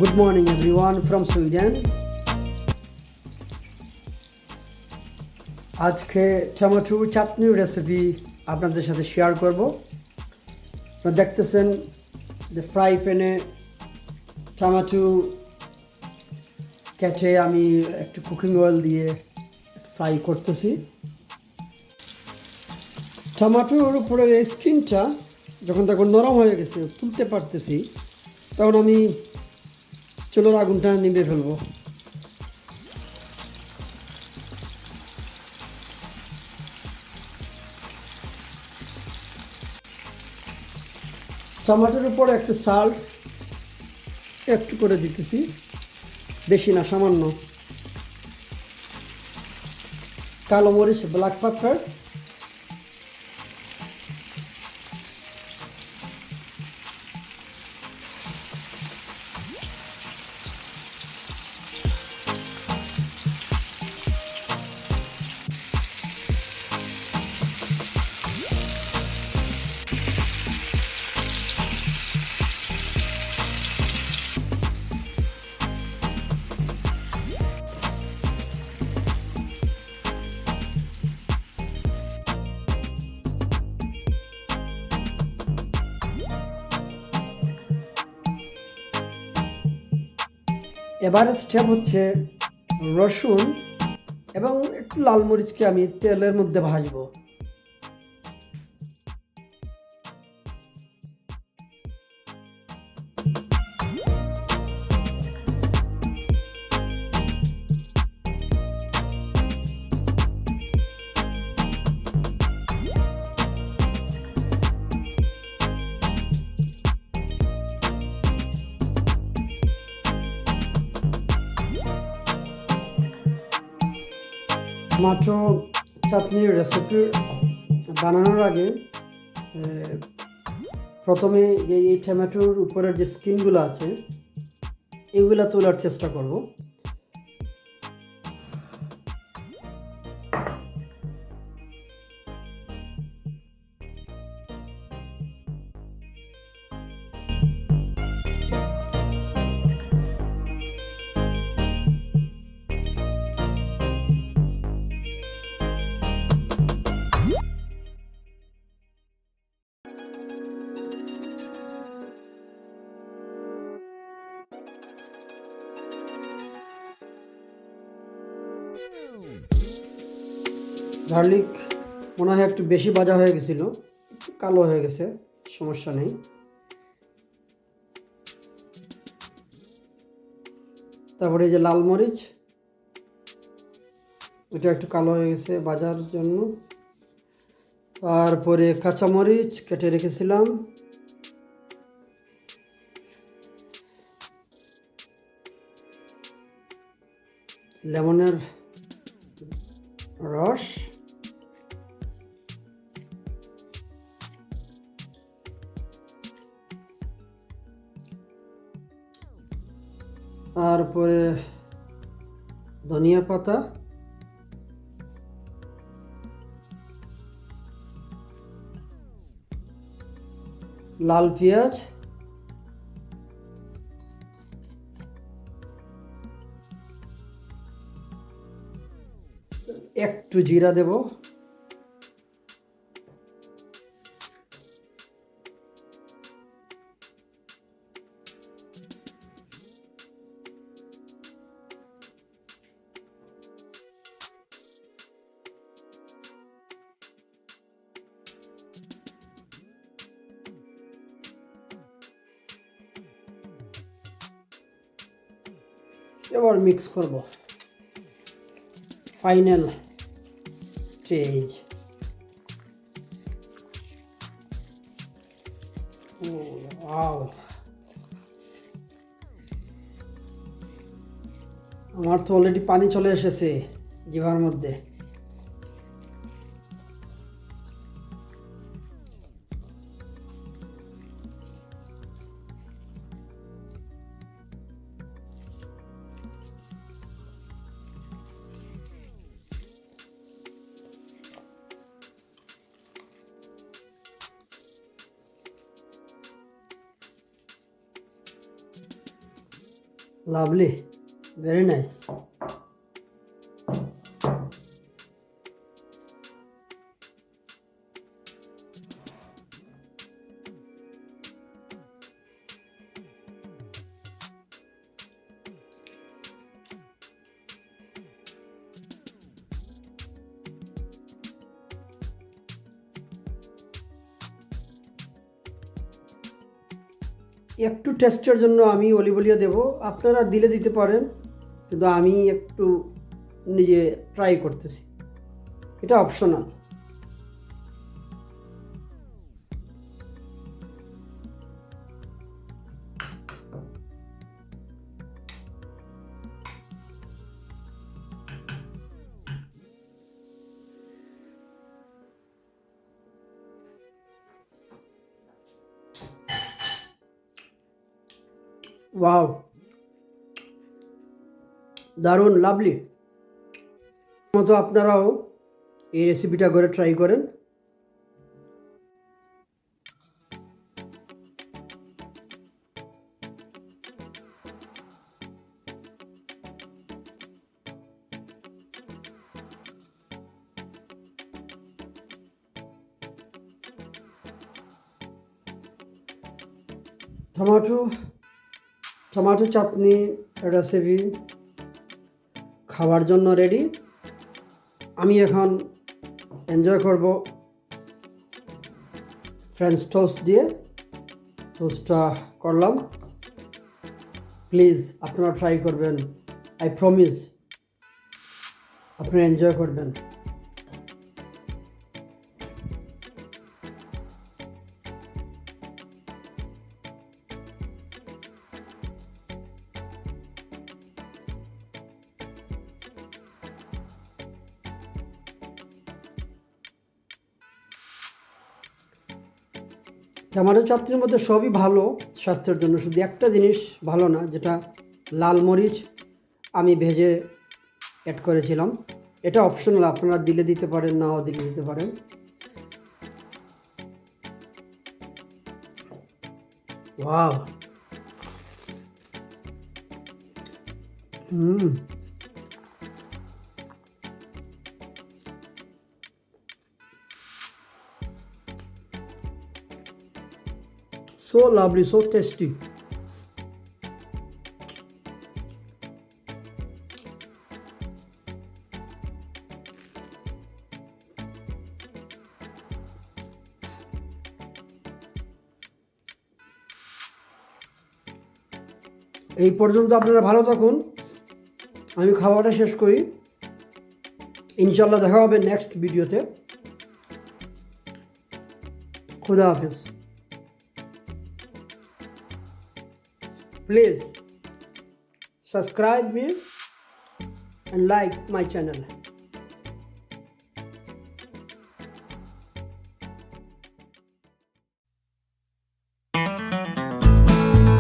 Good morning everyone from Sweden. আজকে tomato চাটনি recipe আপনাদের সাথে শেয়ার করব। আপনারা দেখতেছেন যে ফ্রাই প্যানে টমেটো কেটে আমি একটু কুকিং অয়েল দিয়ে ফ্রাই করতেছি। টমেটোর উপরের এই স্কিনটা যখন তখন নরম হয়ে গেছে, তুলতে পারতেছি, তখন আমি চুলোর আগুনটা নিভে ফেলবো। টমেটোর উপরে একটু সল্ট একটু করে দিতেছি, বেশি না, সামান্য। কালো মরিচ, ব্ল্যাক পেপার, এবারে স্টেপ হচ্ছে রসুন এবং একটু লাল মরিচকে আমি তেলের মধ্যে ভাজবো। টমেটো চাটনির রেসিপি বানানোর আগে প্রথমে এই টমেটোর উপরের যে স্কিনগুলো আছে এগুলো তোলার চেষ্টা করব। গার্লিক মনে হয় একটু বেশি ভাজা হয়ে গেছিল, একটু কালো হয়ে গেছে, সমস্যা নেই। তারপরে এই যে লাল মরিচ, এটা একটু কালো হয়ে গেছে ভাজার জন্য। তারপরে কাঁচা মরিচ কেটে রেখেছিলাম, লেমনের রস, তারপরে ধনিয়া পাতা, লাল পেঁয়াজ, একটু জিরা দেব, এবার মিক্স করব। Final stage. ওয়াও, আমার তো অলরেডি পানি চলে এসেছে জিভার মধ্যে। Lovely, very nice. একটু টেস্টের জন্য আমি অলিভ অয়েল দেব, আপনারা দিলে দিতে পারেন, কিন্তু আমি একটু নিজে ট্রাই করতেছি, এটা অপশনাল। ওয়াও, দারুণ, লাভলি। মতো আপনারাও এই রেসিপিটা করে ট্রাই করেন। টমেটো চাটনি রেসিপি খাওয়ার জন্য রেডি। আমি এখন এনজয় করব ফ্রেঞ্চ টোস্ট দিয়ে। টোস্টটা করলাম, প্লিজ আপনারা ট্রাই করবেন, আই প্রমিস আপনারা এনজয় করবেন। টমেটো চাটনির মধ্যে সবই ভালো স্বাস্থ্যের জন্য, শুধু একটা জিনিস ভালো না, যেটা লাল মরিচ আমি ভেজে অ্যাড করেছিলাম। এটা অপশনাল, আপনারা দিলে দিতে পারেন, নাও দিলে দিতে পারেন। Wow, so lovely, so tasty. এই পর্যন্ত আপনারা ভালো থাকুন, আমি খাওয়াটা শেষ করি। ইনশাল্লাহ দেখা হবে নেক্সট ভিডিওতে। খুদা হাফিজ। Please subscribe me and like my channel.